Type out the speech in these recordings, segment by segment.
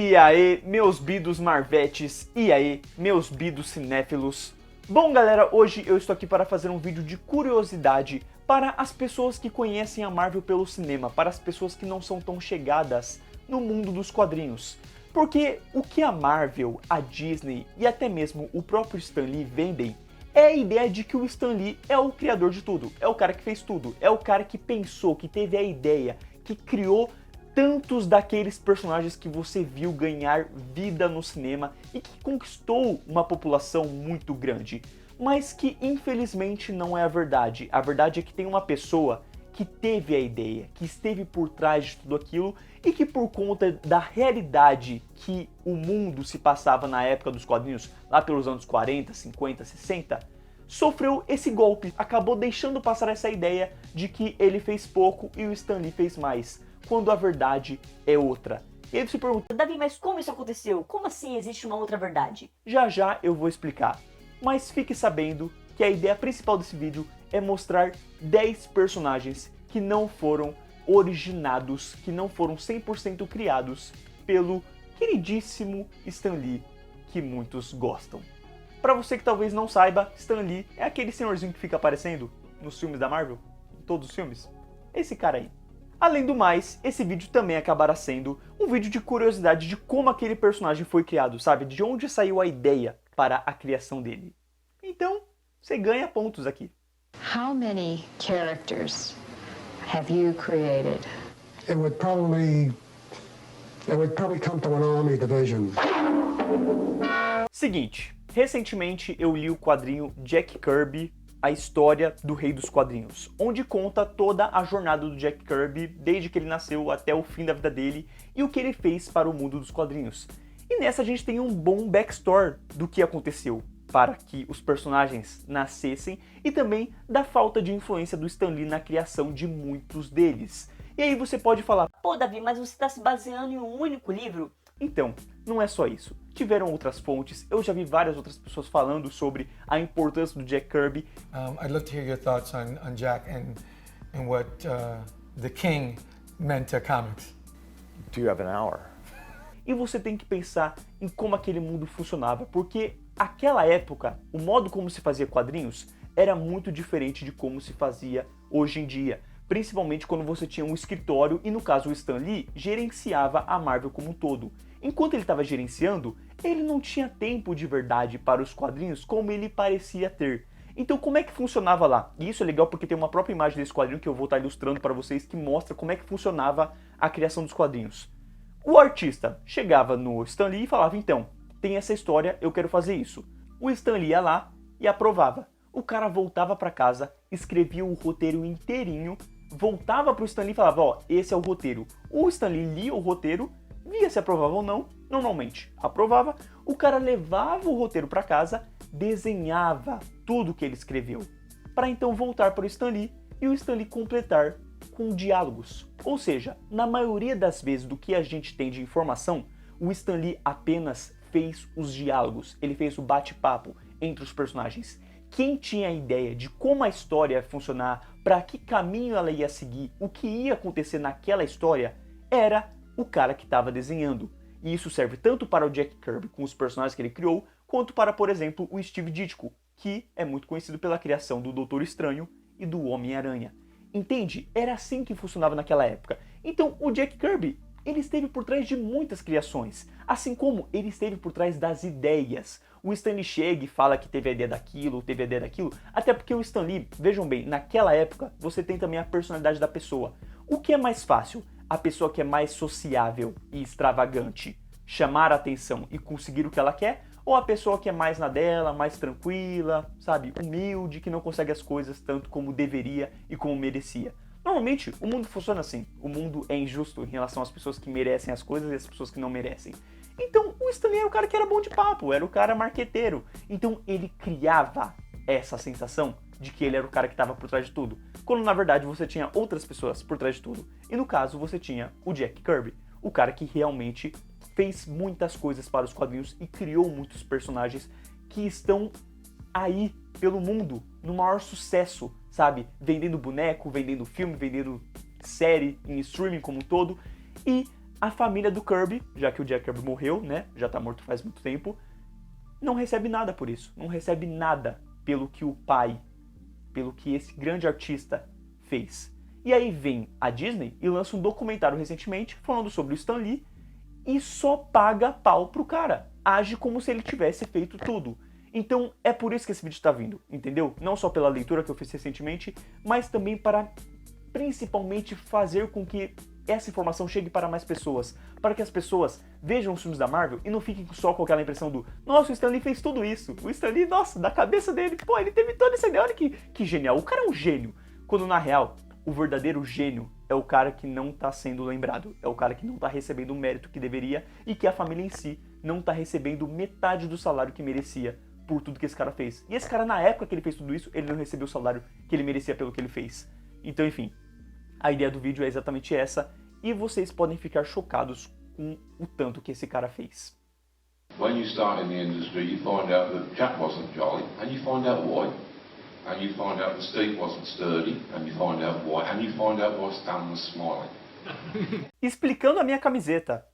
E aí, meus bidos marvetes, e aí, meus bidos cinéfilos. Bom galera, hoje eu estou aqui para fazer um vídeo de curiosidade para as pessoas que conhecem a Marvel pelo cinema, para as pessoas que não são tão chegadas no mundo dos quadrinhos. Porque o que a Marvel, a Disney e até mesmo o próprio Stan Lee vendem é a ideia de que o Stan Lee é o criador de tudo, é o cara que fez tudo, é o cara que pensou, que teve a ideia, que criou tantos daqueles personagens que você viu ganhar vida no cinema e que conquistou uma população muito grande, mas que infelizmente não é a verdade. A verdade é que tem uma pessoa que teve a ideia, que esteve por trás de tudo aquilo e que por conta da realidade que o mundo se passava na época dos quadrinhos, lá pelos anos 40, 50, 60, sofreu esse golpe, acabou deixando passar essa ideia de que ele fez pouco e o Stan Lee fez mais, quando a verdade é outra. E aí você pergunta, Davi, mas como isso aconteceu? Como assim existe uma outra verdade? já já eu vou explicar. Mas fique sabendo que a ideia principal desse vídeo é mostrar 10 personagens que não foram originados, que não foram 100% criados pelo queridíssimo Stan Lee, que muitos gostam. Pra você que talvez não saiba, Stan Lee é aquele senhorzinho que fica aparecendo nos filmes da Marvel, em todos os filmes. Esse cara aí. Além do mais, esse vídeo também acabará sendo um vídeo de curiosidade de como aquele personagem foi criado, sabe? De onde saiu a ideia para a criação dele. Então, você ganha pontos aqui. How many characters have you created? It would probably come to an army division. Seguinte, recentemente eu li o quadrinho Jack Kirby, a história do Rei dos Quadrinhos, onde conta toda a jornada do Jack Kirby, desde que ele nasceu até o fim da vida dele, e o que ele fez para o mundo dos quadrinhos. E nessa a gente tem um bom backstory do que aconteceu para que os personagens nascessem e também da falta de influência do Stan Lee na criação de muitos deles. E aí você pode falar, Pô, Davi, mas você está se baseando em um único livro? então, não é só isso. Tiveram outras fontes, eu já vi várias outras pessoas falando sobre a importância do Jack Kirby. I'd love to hear your thoughts on Jack and what the King meant to comics. Do you have an hour? E você tem que pensar em como aquele mundo funcionava, porque aquela época, o modo como se fazia quadrinhos era muito diferente de como se fazia hoje em dia. Principalmente quando você tinha um escritório e, no caso, o Stan Lee gerenciava a Marvel como um todo. Enquanto ele estava gerenciando, ele não tinha tempo de verdade para os quadrinhos como ele parecia ter. Então como é que funcionava lá? E isso é legal porque tem uma própria imagem desse quadrinho que eu vou estar ilustrando para vocês que mostra como é que funcionava a criação dos quadrinhos. O artista chegava no Stan Lee e falava, então, tem essa história, eu quero fazer isso. O Stan Lee ia lá e aprovava. O cara voltava para casa, escrevia o roteiro inteirinho, voltava pro Stan Lee e falava, ó, esse é o roteiro. O Stan Lee lia o roteiro, via se aprovava ou não, normalmente aprovava, o cara levava o roteiro para casa, desenhava tudo que ele escreveu, para então voltar para o Stan Lee e o Stan Lee completar com diálogos. Ou seja, na maioria das vezes do que a gente tem de informação, o Stan Lee apenas fez os diálogos, ele fez o bate-papo entre os personagens. Quem tinha a ideia de como a história ia funcionar, para que caminho ela ia seguir, o que ia acontecer naquela história, era o cara que estava desenhando. E isso serve tanto para o Jack Kirby com os personagens que ele criou, quanto para, por exemplo, o Steve Ditko, que é muito conhecido pela criação do Doutor Estranho e do Homem-Aranha. Entende? Era assim que funcionava naquela época. Então o Jack Kirby, ele esteve por trás de muitas criações, assim como ele esteve por trás das ideias. O Stan Lee chega e fala que teve a ideia daquilo, teve a ideia daquilo, até porque o Stan Lee, vejam bem, naquela época você tem também a personalidade da pessoa. O que é mais fácil? A pessoa que é mais sociável e extravagante chamar a atenção e conseguir o que ela quer, ou a pessoa que é mais na dela, mais tranquila, sabe, humilde, que não consegue as coisas tanto como deveria e como merecia. Normalmente, o mundo funciona assim. O mundo é injusto em relação às pessoas que merecem as coisas e às pessoas que não merecem. Então, o Stan Lee era o cara que era bom de papo, era o cara marqueteiro. Então, ele criava essa sensação de que ele era o cara que estava por trás de tudo, quando na verdade você tinha outras pessoas por trás de tudo. E no caso, você tinha o Jack Kirby, o cara que realmente fez muitas coisas para os quadrinhos e criou muitos personagens que estão aí pelo mundo no maior sucesso, sabe? Vendendo boneco, vendendo filme, vendendo série em streaming como um todo. E a família do Kirby, já que o Jack Kirby morreu, né, já tá morto faz muito tempo, não recebe nada por isso, não recebe nada pelo que o pai, pelo que esse grande artista fez. E aí vem a Disney e lança um documentário recentemente falando sobre o Stan Lee e só paga pau pro cara, age como se ele tivesse feito tudo. Então é por isso que esse vídeo está vindo, entendeu? Não só pela leitura que eu fiz recentemente, mas também para principalmente fazer com que essa informação chegue para mais pessoas, para que as pessoas vejam os filmes da Marvel e não fiquem só com aquela impressão do nossa, o Stan Lee fez tudo isso, o Stan Lee, nossa, da cabeça dele, pô, ele teve toda essa ideia, olha que genial, o cara é um gênio, quando na real, o verdadeiro gênio é o cara que não está sendo lembrado, é o cara que não está recebendo o mérito que deveria e que a família em si não está recebendo metade do salário que merecia por tudo que esse cara fez. E esse cara, na época que ele fez tudo isso, ele não recebeu o salário que ele merecia pelo que ele fez. Então, enfim, a ideia do vídeo é exatamente essa, e vocês podem ficar chocados com o tanto que esse cara fez. When you start in the industry, you find out that Jack wasn't jolly, and you find out why. And you find out that Steve wasn't sturdy, and you find out why. And you find out why Stan was smiling. Explicando a minha camiseta,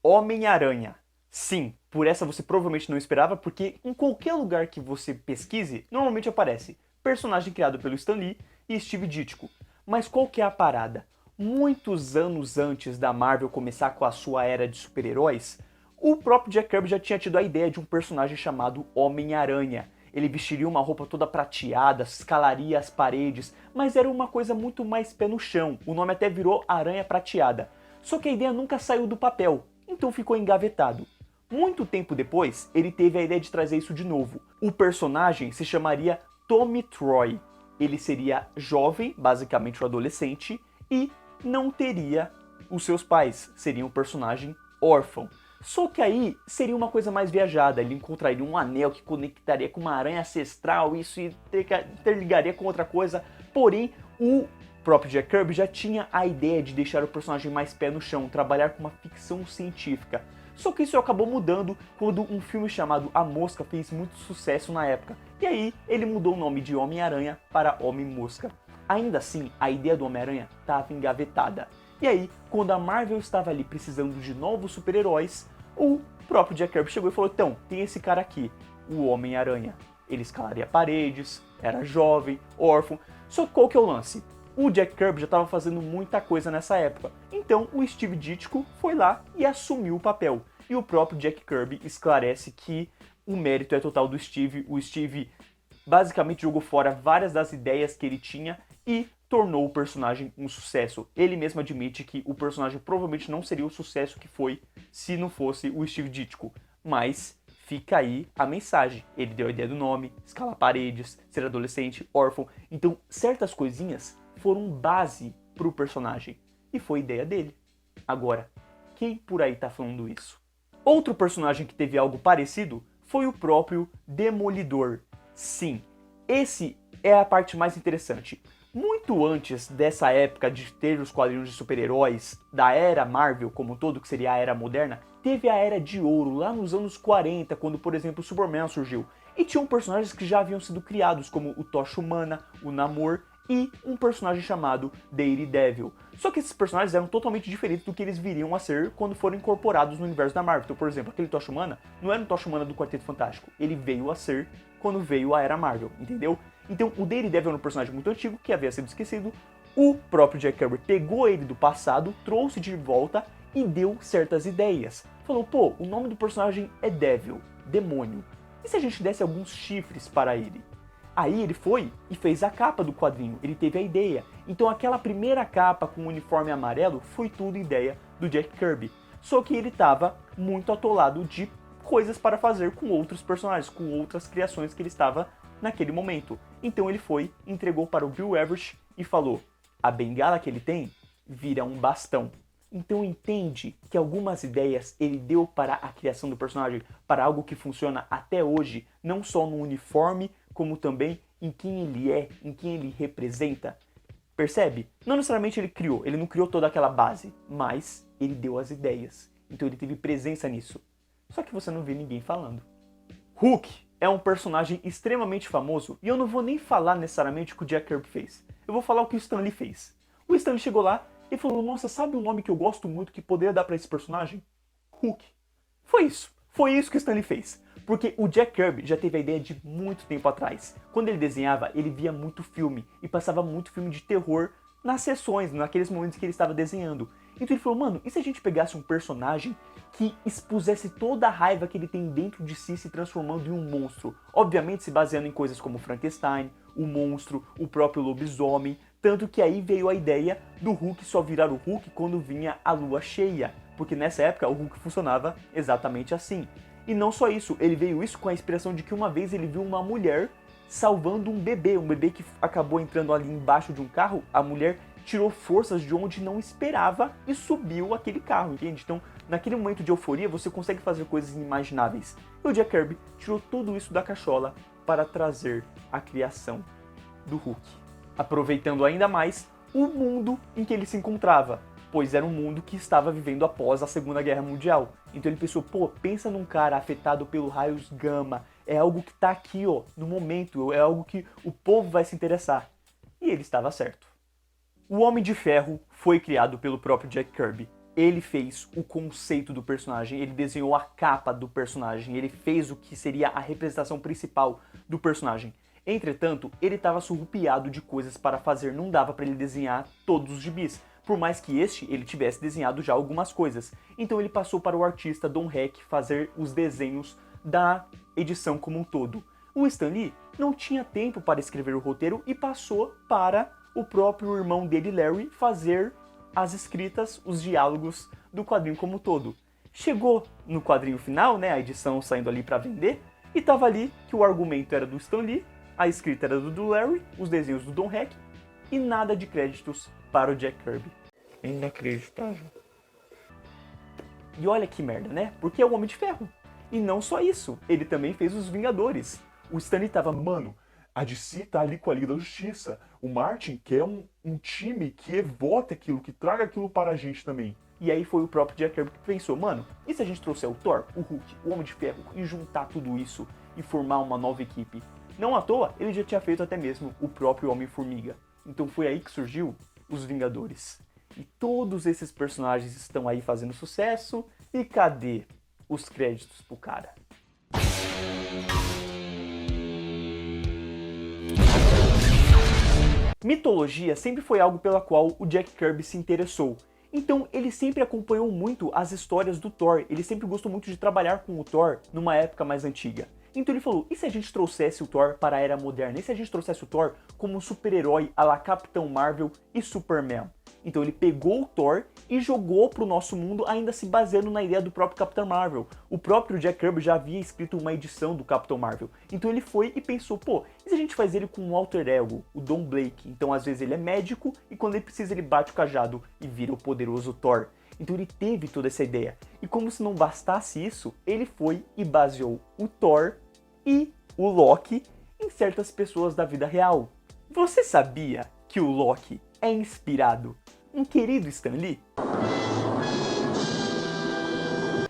Homem-Aranha. Sim, por essa você provavelmente não esperava, porque em qualquer lugar que você pesquise, normalmente aparece personagem criado pelo Stan Lee e Steve Ditko. Mas qual que é a parada? Muitos anos antes da Marvel começar com a sua era de super-heróis, o próprio Jack Kirby já tinha tido a ideia de um personagem chamado Homem-Aranha. Ele vestiria uma roupa toda prateada, escalaria as paredes, mas era uma coisa muito mais pé no chão. O nome até virou Aranha Prateada. Só que a ideia nunca saiu do papel, então ficou engavetado. Muito tempo depois, ele teve a ideia de trazer isso de novo. O personagem se chamaria Tommy Troy. Ele seria jovem, basicamente um adolescente, e não teria os seus pais. Seria um personagem órfão. Só que aí seria uma coisa mais viajada. Ele encontraria um anel que conectaria com uma aranha ancestral, isso interligaria com outra coisa. Porém, o próprio Jack Kirby já tinha a ideia de deixar o personagem mais pé no chão, trabalhar com uma ficção científica. Só que isso acabou mudando quando um filme chamado A Mosca fez muito sucesso na época. E aí ele mudou o nome de Homem-Aranha para Homem-Mosca. Ainda assim, a ideia do Homem-Aranha estava engavetada. E aí, quando a Marvel estava ali precisando de novos super-heróis, o próprio Jack Kirby chegou e falou, então, tem esse cara aqui, o Homem-Aranha. Ele escalaria paredes, era jovem, órfão. Só que qual que é o lance? O Jack Kirby já estava fazendo muita coisa nessa época. Então o Steve Ditko foi lá e assumiu o papel. E o próprio Jack Kirby esclarece que o mérito é total do Steve. O Steve basicamente jogou fora várias das ideias que ele tinha e tornou o personagem um sucesso. Ele mesmo admite que o personagem provavelmente não seria o sucesso que foi se não fosse o Steve Ditko. Mas fica aí a mensagem. Ele deu a ideia do nome, escalar paredes, ser adolescente, órfão. Então certas coisinhas foram base pro personagem. E foi ideia dele. Agora, quem por aí tá falando isso? Outro personagem que teve algo parecido foi o próprio Demolidor. Sim, esse é a parte mais interessante. Muito antes dessa época de ter os quadrinhos de super-heróis, da era Marvel como um todo, que seria a era moderna, teve a era de ouro lá nos anos 40, quando, por exemplo, o Superman surgiu. E tinham personagens que já haviam sido criados, como o Tocha Humana, o Namor e um personagem chamado Daredevil. Só que esses personagens eram totalmente diferentes do que eles viriam a ser quando foram incorporados no universo da Marvel. Então, por exemplo, aquele Tocha Humana não era um Tocha Humana do Quarteto Fantástico. Ele veio a ser quando veio a era Marvel, entendeu? Então, o Daredevil era um personagem muito antigo que havia sido esquecido. O próprio Jack Kirby pegou ele do passado, trouxe de volta e deu certas ideias. Falou, pô, o nome do personagem é Devil, demônio. E se a gente desse alguns chifres para ele? Aí ele foi e fez a capa do quadrinho, ele teve a ideia. Então aquela primeira capa com o uniforme amarelo foi tudo ideia do Jack Kirby. Só que ele estava muito atolado de coisas para fazer com outros personagens, com outras criações que ele estava naquele momento. Então ele foi, entregou para o Bill Everett e falou, a bengala que ele tem vira um bastão. Então entende que algumas ideias ele deu para a criação do personagem, para algo que funciona até hoje, não só no uniforme, como também em quem ele é, em quem ele representa. Percebe? Não necessariamente ele criou, ele não criou toda aquela base, mas ele deu as ideias. Então ele teve presença nisso. Só que você não vê ninguém falando. Hulk é um personagem extremamente famoso e eu não vou nem falar necessariamente o que o Jack Kirby fez. Eu vou falar o que o Stan Lee fez. O Stan Lee chegou lá Ele falou, nossa, sabe um nome que eu gosto muito que poderia dar pra esse personagem? Hulk. Foi isso. Foi isso que o Stan Lee fez. Porque o Jack Kirby já teve a ideia de muito tempo atrás. Quando ele desenhava, ele via muito filme e passava muito filme de terror nas sessões, naqueles momentos que ele estava desenhando. Então ele falou, mano, e se a gente pegasse um personagem que expusesse toda a raiva que ele tem dentro de si se transformando em um monstro? Obviamente se baseando em coisas como Frankenstein, o monstro, o próprio lobisomem. Tanto que aí veio a ideia do Hulk só virar o Hulk quando vinha a lua cheia. Porque nessa época o Hulk funcionava exatamente assim. E não só isso, ele veio isso com a inspiração de que uma vez ele viu uma mulher salvando um bebê que acabou entrando ali embaixo de um carro. A mulher tirou forças de onde não esperava e subiu aquele carro, entende? Então, naquele momento de euforia, você consegue fazer coisas inimagináveis. E o Jack Kirby tirou tudo isso da cachola para trazer a criação do Hulk, aproveitando ainda mais o mundo em que ele se encontrava, pois era um mundo que estava vivendo após a Segunda Guerra Mundial. Então ele pensou, pô, pensa num cara afetado pelo raios gama, é algo que tá aqui, ó, no momento, é algo que o povo vai se interessar. E ele estava certo. O Homem de Ferro foi criado pelo próprio Jack Kirby. Ele fez o conceito do personagem, ele desenhou a capa do personagem, ele fez o que seria a representação principal do personagem. Entretanto, ele estava surrupiado de coisas para fazer, não dava para ele desenhar todos os gibis, por mais que ele tivesse desenhado já algumas coisas. Então ele passou para o artista Don Heck fazer os desenhos da edição como um todo. O Stan Lee não tinha tempo para escrever o roteiro e passou para o próprio irmão dele, Larry, fazer as escritas, os diálogos do quadrinho como um todo. Chegou no quadrinho final, né, a edição saindo ali para vender, e tava ali que o argumento era do Stan Lee, a escrita era do Larry, os desenhos do Don Heck, e nada de créditos para o Jack Kirby. Inacreditável. E olha que merda, né? Porque é o Homem de Ferro. E não só isso, ele também fez os Vingadores. O Stan Lee tava, mano, a DC tá ali com a Liga da Justiça. O Martin quer um time que evote aquilo, que traga aquilo para a gente também. E aí foi o próprio Jack Kirby que pensou, mano, e se a gente trouxer o Thor, o Hulk, o Homem de Ferro e juntar tudo isso e formar uma nova equipe? Não à toa, ele já tinha feito até mesmo o próprio Homem-Formiga. Então foi aí que surgiu os Vingadores. E todos esses personagens estão aí fazendo sucesso. E cadê os créditos pro cara? Mitologia sempre foi algo pela qual o Jack Kirby se interessou. Então ele sempre acompanhou muito as histórias do Thor. Ele sempre gostou muito de trabalhar com o Thor numa época mais antiga. Então ele falou, e se a gente trouxesse o Thor para a era moderna? E se a gente trouxesse o Thor como um super-herói à la Capitão Marvel e Superman? Então ele pegou o Thor e jogou para o nosso mundo, ainda se baseando na ideia do próprio Capitão Marvel. O próprio Jack Kirby já havia escrito uma edição do Capitão Marvel. Então ele foi e pensou, pô, e se a gente faz ele com um alter ego, o Don Blake? Então às vezes ele é médico e quando ele precisa ele bate o cajado e vira o poderoso Thor. Então ele teve toda essa ideia. E como se não bastasse isso, ele foi e baseou o Thor e o Loki em certas pessoas da vida real. Você sabia que o Loki é inspirado em querido Stan Lee?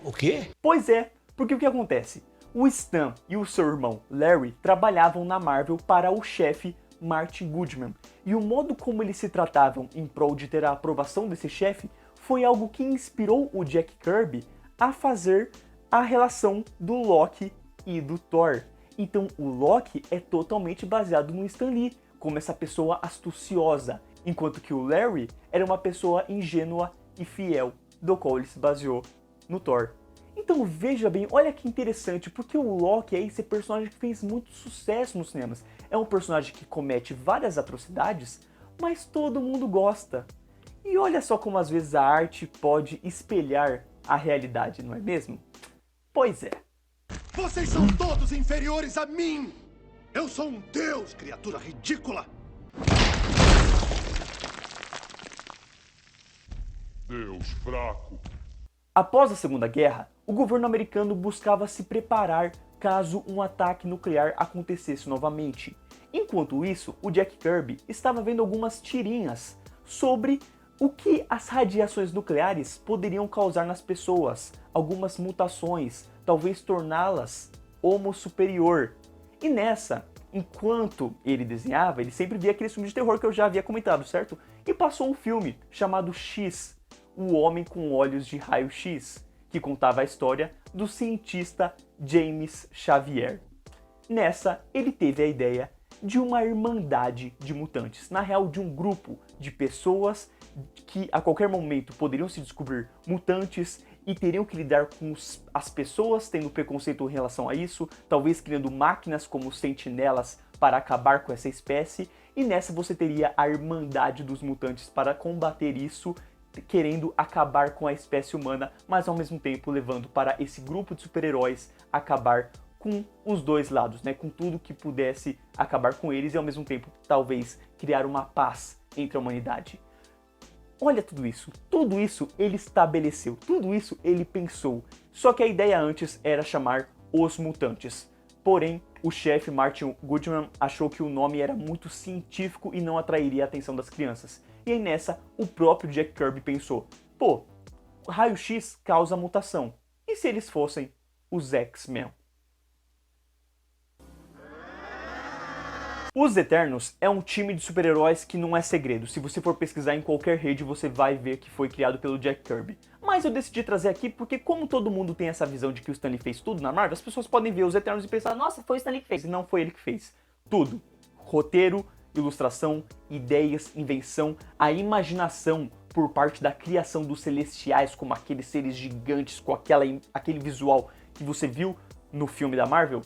O quê? Pois é, porque o que acontece? O Stan e o seu irmão Larry trabalhavam na Marvel para o chefe Martin Goodman. E o modo como eles se tratavam em prol de ter a aprovação desse chefe foi algo que inspirou o Jack Kirby a fazer a relação do Loki e do Thor. Então o Loki é totalmente baseado no Stan Lee, como essa pessoa astuciosa, enquanto que o Larry era uma pessoa ingênua e fiel, do qual ele se baseou no Thor. Então veja bem, olha que interessante, porque o Loki é esse personagem que fez muito sucesso nos cinemas. É um personagem que comete várias atrocidades, mas todo mundo gosta. E olha só como às vezes a arte pode espelhar a realidade, não é mesmo? Pois é. Vocês são todos inferiores a mim! Eu sou um deus, criatura ridícula! Deus fraco. Após a Segunda Guerra, o governo americano buscava se preparar caso um ataque nuclear acontecesse novamente. Enquanto isso, o Jack Kirby estava vendo algumas tirinhas sobre o que as radiações nucleares poderiam causar nas pessoas, algumas mutações, talvez torná-las homo superior. E nessa, enquanto ele desenhava, ele sempre via aqueles filmes de terror que eu já havia comentado, certo? E passou um filme chamado X, O Homem com Olhos de Raio-X, que contava a história do cientista James Xavier. Nessa, ele teve a ideia de uma irmandade de mutantes, na real de um grupo de pessoas que a qualquer momento poderiam se descobrir mutantes e teriam que lidar com as pessoas tendo preconceito em relação a isso, talvez criando máquinas como sentinelas para acabar com essa espécie, e nessa você teria a Irmandade dos Mutantes para combater isso, querendo acabar com a espécie humana, mas ao mesmo tempo levando para esse grupo de super-heróis acabar com os dois lados, né? Com tudo que pudesse acabar com eles e ao mesmo tempo talvez criar uma paz entre a humanidade. Olha tudo isso ele estabeleceu, tudo isso ele pensou. Só que a ideia antes era chamar Os Mutantes. Porém, o chefe Martin Goodman achou que o nome era muito científico e não atrairia a atenção das crianças. E aí nessa, o próprio Jack Kirby pensou, pô, raio-x causa mutação. E se eles fossem os X-Men? Os Eternos é um time de super-heróis que não é segredo. Se você for pesquisar em qualquer rede, você vai ver que foi criado pelo Jack Kirby. Mas eu decidi trazer aqui porque como todo mundo tem essa visão de que o Stan Lee fez tudo na Marvel, as pessoas podem ver os Eternos e pensar, nossa, foi o Stan Lee que fez. E não foi ele que fez. Tudo. Roteiro, ilustração, ideias, invenção, a imaginação por parte da criação dos Celestiais como aqueles seres gigantes com aquele visual que você viu no filme da Marvel,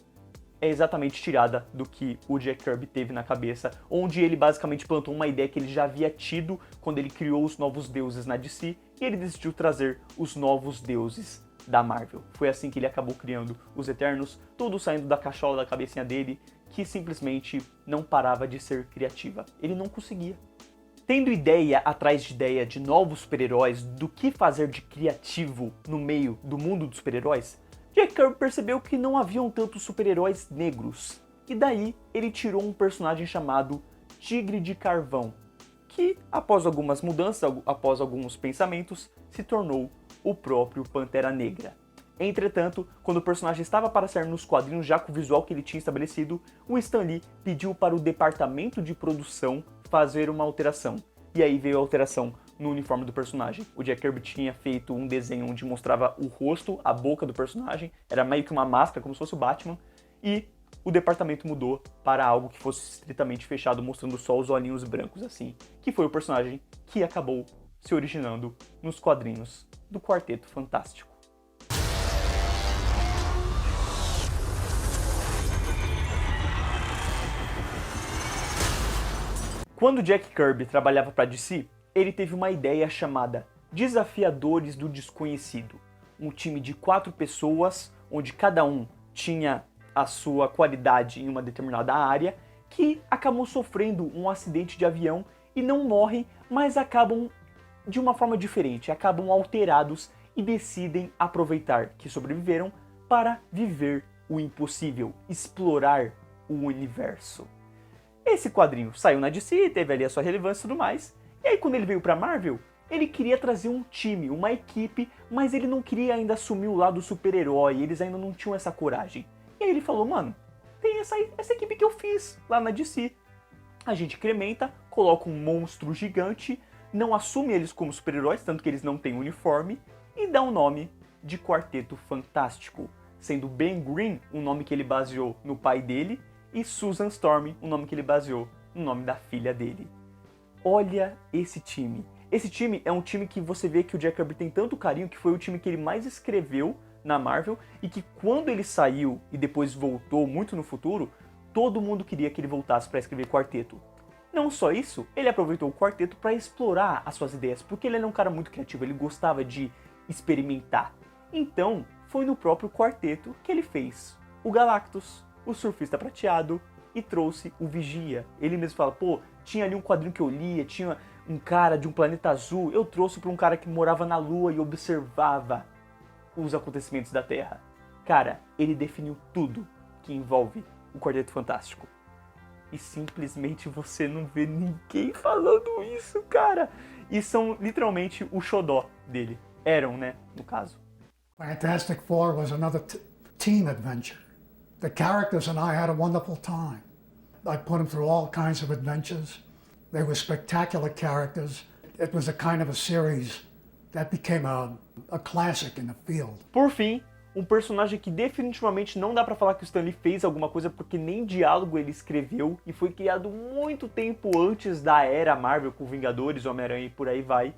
é exatamente tirada do que o Jack Kirby teve na cabeça, onde ele basicamente plantou uma ideia que ele já havia tido quando ele criou os novos deuses na DC, e ele decidiu trazer os novos deuses da Marvel. Foi assim que ele acabou criando os Eternos, tudo saindo da cachola da cabecinha dele, que simplesmente não parava de ser criativa. Ele não conseguia. Tendo ideia atrás de ideia de novos super-heróis, do que fazer de criativo no meio do mundo dos super-heróis, Jack Kirby percebeu que não haviam tantos super-heróis negros, e daí ele tirou um personagem chamado Tigre de Carvão, que após algumas mudanças, após alguns pensamentos, se tornou o próprio Pantera Negra. Entretanto, quando o personagem estava para sair nos quadrinhos já com o visual que ele tinha estabelecido, o Stan Lee pediu para o departamento de produção fazer uma alteração, e aí veio a alteração no uniforme do personagem. O Jack Kirby tinha feito um desenho onde mostrava o rosto, a boca do personagem, era meio que uma máscara, como se fosse o Batman, e o departamento mudou para algo que fosse estritamente fechado, mostrando só os olhinhos brancos assim, que foi o personagem que acabou se originando nos quadrinhos do Quarteto Fantástico. Quando Jack Kirby trabalhava para DC, ele teve uma ideia chamada Desafiadores do Desconhecido. Um time de 4 pessoas, onde cada um tinha a sua qualidade em uma determinada área, que acabam sofrendo um acidente de avião e não morrem, mas acabam de uma forma diferente, acabam alterados e decidem aproveitar que sobreviveram para viver o impossível, explorar o universo. Esse quadrinho saiu na DC, teve ali a sua relevância e tudo mais. E aí quando ele veio pra Marvel, ele queria trazer um time, uma equipe, mas ele não queria ainda assumir o lado super-herói, eles ainda não tinham essa coragem. E aí ele falou, mano, tem essa equipe que eu fiz lá na DC. A gente incrementa, coloca um monstro gigante, não assume eles como super-heróis, tanto que eles não têm uniforme, e dá um nome de Quarteto Fantástico, sendo Ben Green um nome que ele baseou no pai dele, e Susan Storm um nome que ele baseou no nome da filha dele. Olha esse time. Esse time é um time que você vê que o Jack Kirby tem tanto carinho, que foi o time que ele mais escreveu na Marvel, e que quando ele saiu e depois voltou muito no futuro, todo mundo queria que ele voltasse para escrever Quarteto. Não só isso, ele aproveitou o Quarteto para explorar as suas ideias, porque ele era um cara muito criativo, ele gostava de experimentar. Então, foi no próprio Quarteto que ele fez o Galactus, o Surfista Prateado, e trouxe o Vigia. Ele mesmo fala, pô, tinha ali um quadrinho que eu lia, tinha um cara de um planeta azul, eu trouxe para um cara que morava na Lua e observava os acontecimentos da Terra. Cara, ele definiu tudo que envolve o Quarteto Fantástico. E simplesmente você não vê ninguém falando isso, cara. E são literalmente o xodó dele. Eram, né, no caso. Fantastic Four was another team adventure. The characters and I had a wonderful time. I put them through all kinds of adventures. They were spectacular characters. It was a kind of a series that became a classic in the field. Por fim, um personagem que definitivamente não dá pra falar que o Stan Lee fez alguma coisa porque nem diálogo ele escreveu e foi criado muito tempo antes da era Marvel com Vingadores, Homem-Aranha e por aí vai,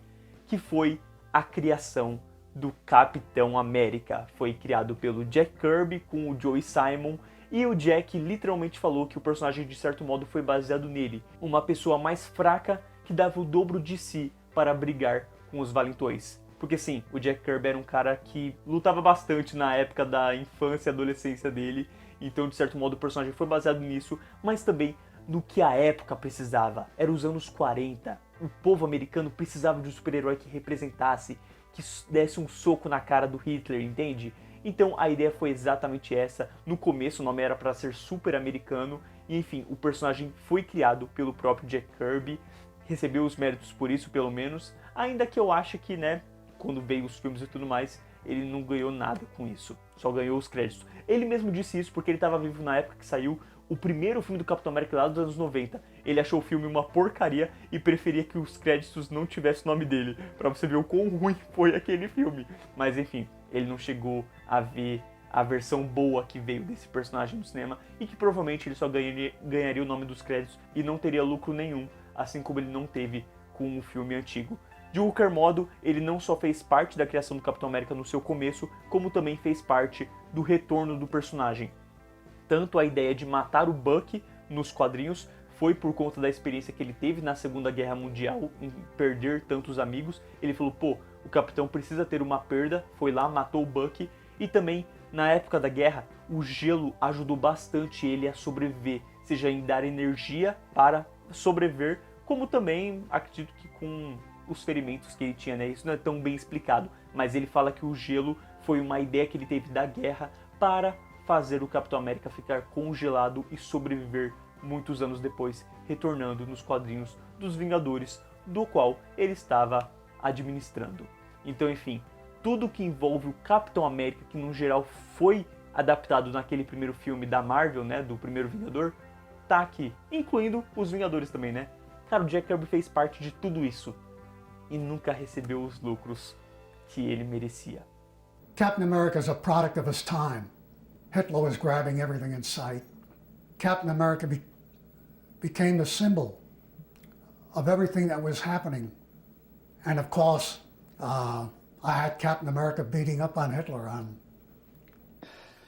que foi a criação do Capitão América. Foi criado pelo Jack Kirby com o Joe Simon e o Jack literalmente falou que o personagem de certo modo foi baseado nele, uma pessoa mais fraca que dava o dobro de si para brigar com os valentões. Porque sim, o Jack Kirby era um cara que lutava bastante na época da infância e adolescência dele, então de certo modo o personagem foi baseado nisso, mas também no que a época precisava. Era os anos 40, o povo americano precisava de um super-herói que representasse, que desse um soco na cara do Hitler, entende? Então a ideia foi exatamente essa. No começo o nome era para ser super americano, e enfim, o personagem foi criado pelo próprio Jack Kirby, recebeu os méritos por isso pelo menos, ainda que eu acho que, né, quando veio os filmes e tudo mais, ele não ganhou nada com isso, só ganhou os créditos. Ele mesmo disse isso porque ele estava vivo na época que saiu o primeiro filme do Capitão América lá dos anos 90. Ele achou o filme uma porcaria e preferia que os créditos não tivessem o nome dele, pra você ver o quão ruim foi aquele filme. Mas enfim, ele não chegou a ver a versão boa que veio desse personagem no cinema e que provavelmente ele só ganharia o nome dos créditos e não teria lucro nenhum, assim como ele não teve com o filme antigo. De qualquer modo, ele não só fez parte da criação do Capitão América no seu começo, como também fez parte do retorno do personagem. Tanto a ideia de matar o Bucky nos quadrinhos foi por conta da experiência que ele teve na Segunda Guerra Mundial, em perder tantos amigos. Ele falou, pô, o Capitão precisa ter uma perda, foi lá, matou o Bucky. E também, na época da guerra, o gelo ajudou bastante ele a sobreviver, seja em dar energia para sobreviver, como também, acredito que com os ferimentos que ele tinha, né? Isso não é tão bem explicado, mas ele fala que o gelo foi uma ideia que ele teve da guerra para fazer o Capitão América ficar congelado e sobreviver muitos anos depois, retornando nos quadrinhos dos Vingadores, do qual ele estava administrando. Então, enfim, tudo que envolve o Capitão América, que no geral foi adaptado naquele primeiro filme da Marvel, né, do primeiro Vingador, tá aqui, incluindo os Vingadores também, né? Cara, o Jack Kirby fez parte de tudo isso e nunca recebeu os lucros que ele merecia. Captain America is a product of his time. Hitler was grabbing everything in sight. Captain America became the symbol of everything that was happening. And of course, I had Captain America beating up on Hitler.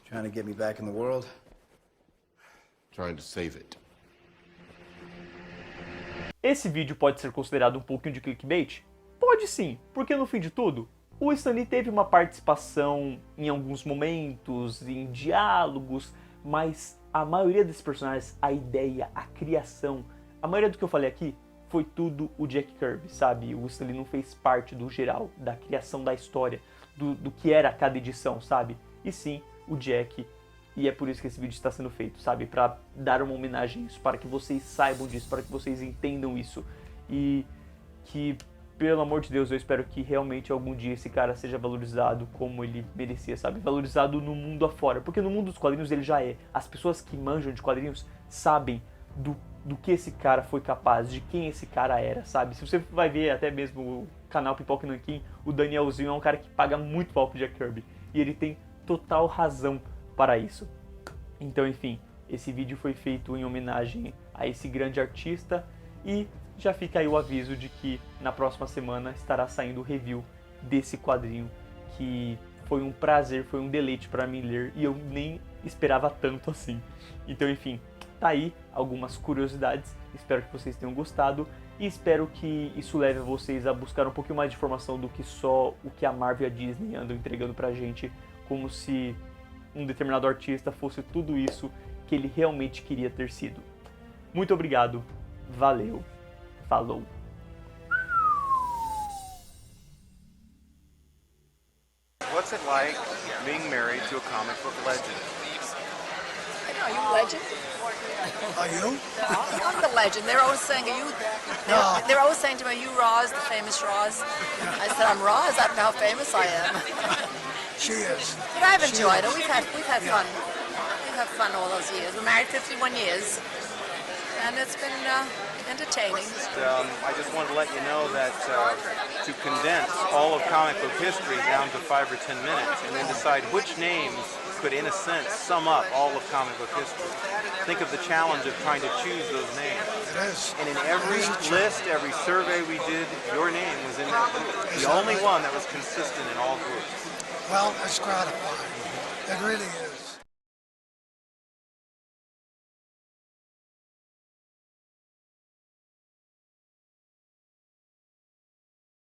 Trying to get me back in the world? Trying to save it. Esse vídeo pode ser considerado um pouquinho de clickbait? Pode sim, porque no fim de tudo, o Stan Lee teve uma participação em alguns momentos, em diálogos, mas a maioria desses personagens, a ideia, a criação, a maioria do que eu falei aqui foi tudo o Jack Kirby, sabe? O Stan Lee não fez parte do geral, da criação da história, do que era cada edição, sabe? E sim, o Jack, e é por isso que esse vídeo está sendo feito, sabe? Para dar uma homenagem a isso, para que vocês saibam disso, para que vocês entendam isso. E que, pelo amor de Deus, eu espero que realmente algum dia esse cara seja valorizado como ele merecia, sabe? Valorizado no mundo afora, porque no mundo dos quadrinhos ele já é. As pessoas que manjam de quadrinhos sabem do que esse cara foi capaz, de quem esse cara era, sabe? Se você vai ver até mesmo o canal Pipoca e Nanquim, o Danielzinho é um cara que paga muito pau pro Jack Kirby. E ele tem total razão para isso. Então, enfim, esse vídeo foi feito em homenagem a esse grande artista e já fica aí o aviso de que na próxima semana estará saindo o review desse quadrinho que foi um prazer, foi um deleite para mim ler e eu nem esperava tanto assim. Então, enfim, tá aí algumas curiosidades, espero que vocês tenham gostado e espero que isso leve vocês a buscar um pouquinho mais de informação do que só o que a Marvel e a Disney andam entregando pra gente, como se um determinado artista fosse tudo isso que ele realmente queria ter sido. Muito obrigado, valeu, falou! What's it like being married to a comic book legend? Are you a legend? Are you? I'm the legend. They're always saying, are you? They're always saying to me, are you Roz, the famous Roz? I said, I'm Roz. I don't know how famous I am. She is. But I've enjoyed it. We've had fun. We've had fun all those years. We're married 51 years. and it's been entertaining. I just wanted to let you know that to condense all of comic book history down to 5 or 10 minutes and then decide which names could, in a sense, sum up all of comic book history. Think of the challenge of trying to choose those names. It is. And in every list, every survey we did, your name was in the only one that was consistent in all groups. Well, it's gratifying. It really is.